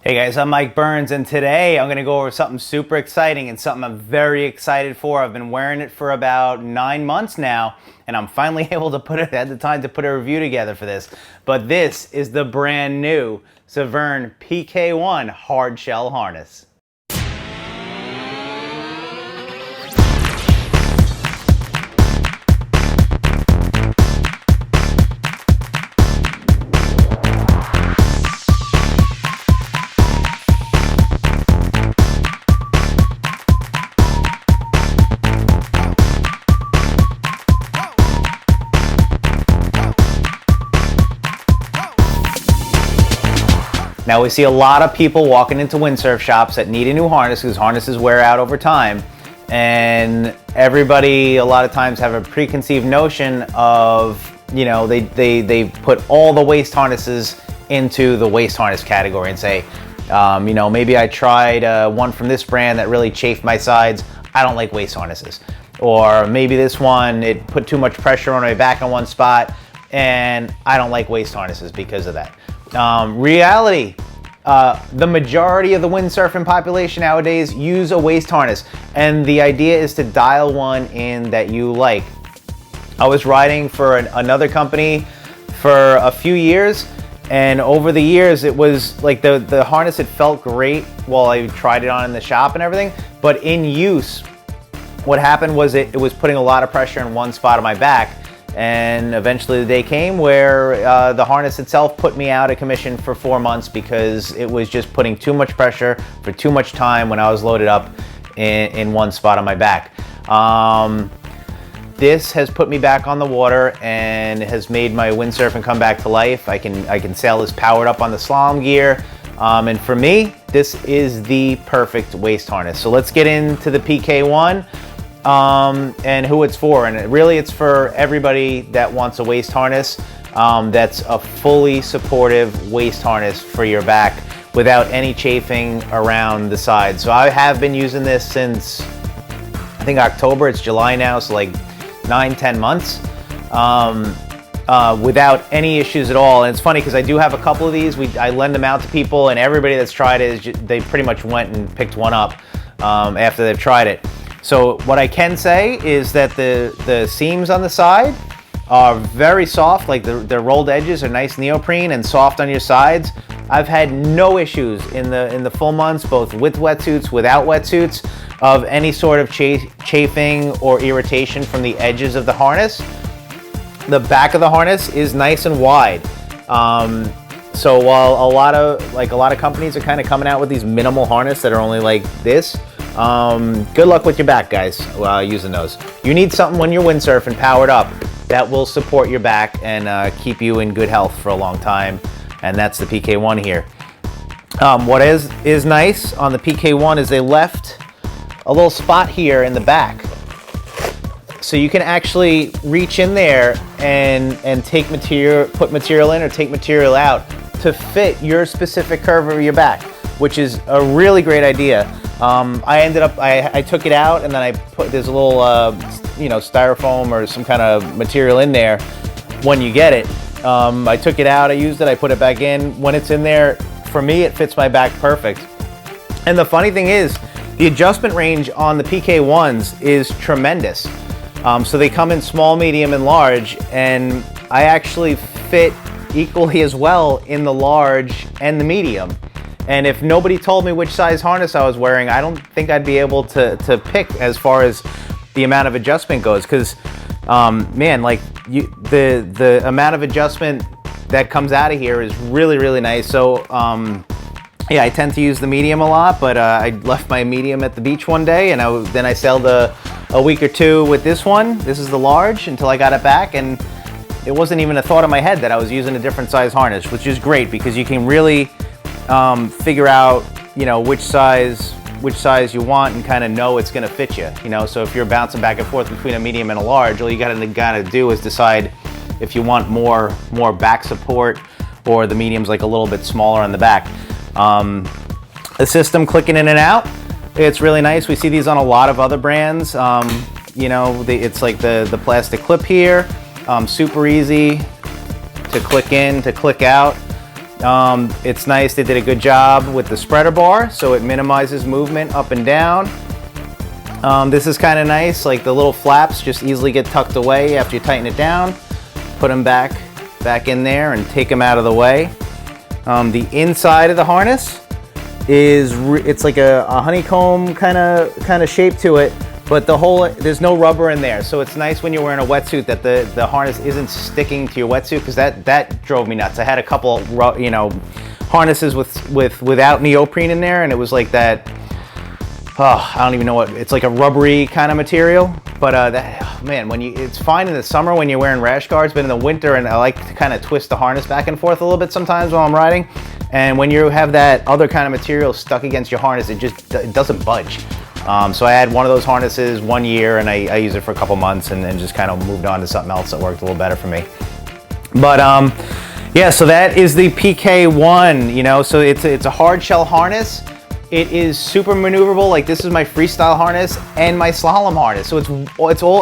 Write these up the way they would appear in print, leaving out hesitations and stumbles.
Hey guys, I'm Mike Burns, and today I'm going to go over something super exciting and something I'm very excited for. I've been wearing it for about 9 months now, and I'm finally able to had the time to put a review together for this. But this is the brand new Severne PK1 hard shell harness. Now we see a lot of people walking into windsurf shops that need a new harness because harnesses wear out over time, and everybody a lot of times have a preconceived notion of, you know, they put all the waist harnesses into the waist harness category and say, you know, maybe I tried one from this brand that really chafed my sides. I don't like waist harnesses. Or maybe this one, it put too much pressure on my back in one spot and I don't like waist harnesses because of that. Reality, the majority of the windsurfing population nowadays use a waist harness, and the idea is to dial one in that you like. I was riding for another company for a few years, and over the years it was like the harness, it felt great while I tried it on in the shop and everything, but in use, what happened was it was putting a lot of pressure in one spot of my back. And eventually the day came where the harness itself put me out of commission for 4 months because it was just putting too much pressure for too much time when I was loaded up in one spot on my back. This has put me back on the water and has made my windsurfing come back to life. I can sail this powered up on the slalom gear. And for me, this is the perfect waist harness. So let's get into the PK1. And who it's for, and really it's for everybody that wants a waist harness that's a fully supportive waist harness for your back without any chafing around the sides. So I have been using this since I think October. It's July now, so like 9-10 months without any issues at all. And it's funny because I do have a couple of these. I lend them out to people, and everybody that's tried it they pretty much went and picked one up after they've tried it. So what I can say is that the seams on the side are very soft, like the rolled edges are nice neoprene and soft on your sides. I've had no issues in the full months, both with wetsuits, without wetsuits, of any sort of chafing or irritation from the edges of the harness. The back of the harness is nice and wide. So while a lot of companies are kind of coming out with these minimal harness that are only like this, good luck with your back, guys, using those. You need something when you're windsurfing powered up that will support your back and keep you in good health for a long time, and that's the PK1 here. What is nice on the PK1 is they left a little spot here in the back, so you can actually reach in there and put material in or take material out to fit your specific curve of your back, which is a really great idea. I took it out, and then there's a little, you know, styrofoam or some kind of material in there when you get it. I took it out, I used it, I put it back in. When it's in there, for me, it fits my back perfect. And the funny thing is, the adjustment range on the PK1s is tremendous. So they come in small, medium, and large, and I actually fit equally as well in the large and the medium. And if nobody told me which size harness I was wearing, I don't think I'd be able to pick as far as the amount of adjustment goes. Because, man, like the amount of adjustment that comes out of here is really, really nice. So, yeah, I tend to use the medium a lot, but I left my medium at the beach one day, and then I sailed a week or two with this one. This is the large until I got it back, and it wasn't even a thought in my head that I was using a different size harness, which is great because you can really figure out, you know, which size you want and kind of know it's going to fit you, you know. So if you're bouncing back and forth between a medium and a large, all you got to do is decide if you want more back support, or the medium's like a little bit smaller on the back. The system clicking in and out, it's really nice. We see these on a lot of other brands. You know, it's like the plastic clip here, super easy to click in, to click out. It's nice, they did a good job with the spreader bar, so it minimizes movement up and down. This is kind of nice, like the little flaps just easily get tucked away after you tighten it down. Put them back in there and take them out of the way. The inside of the harness is, it's like a honeycomb kind of shape to it, but there's no rubber in there. So it's nice when you're wearing a wetsuit that the harness isn't sticking to your wetsuit, because that drove me nuts. I had a couple, harnesses without neoprene in there, and it was like that, I don't even know what, it's like a rubbery kind of material. But man, it's fine in the summer when you're wearing rash guards, but in the winter, and I like to kind of twist the harness back and forth a little bit sometimes while I'm riding. And when you have that other kind of material stuck against your harness, it doesn't budge. So I had one of those harnesses 1 year, and I used it for a couple months, and then just kind of moved on to something else that worked a little better for me. But yeah, so that is the PK1, so it's a hard shell harness. It is super maneuverable. Like, this is my freestyle harness and my slalom harness. So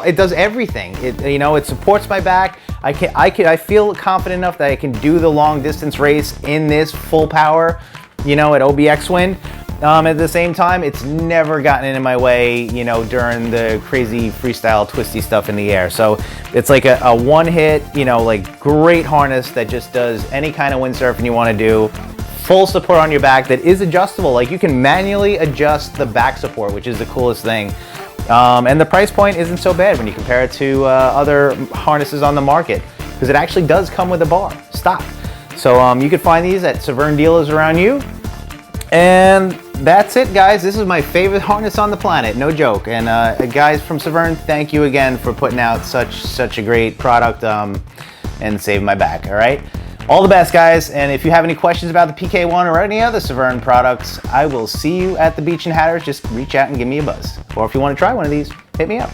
it does everything. It supports my back. I feel confident enough that I can do the long distance race in this full power, at OBX wind. At the same time, it's never gotten in my way, during the crazy freestyle twisty stuff in the air. So it's like a one hit, like great harness that just does any kind of windsurfing you want to do. Full support on your back that is adjustable. Like, you can manually adjust the back support, which is the coolest thing. And the price point isn't so bad when you compare it to other harnesses on the market, because it actually does come with a bar, stock. So you can find these at Severne dealers around you. And that's it, guys. This is my favorite harness on the planet, no joke. And guys from Severne, thank you again for putting out such a great product and saving my back, all right? All the best, guys, and if you have any questions about the PK1 or any other Severne products, I will see you at the beach in Hatteras. Just reach out and give me a buzz. Or if you want to try one of these, hit me up.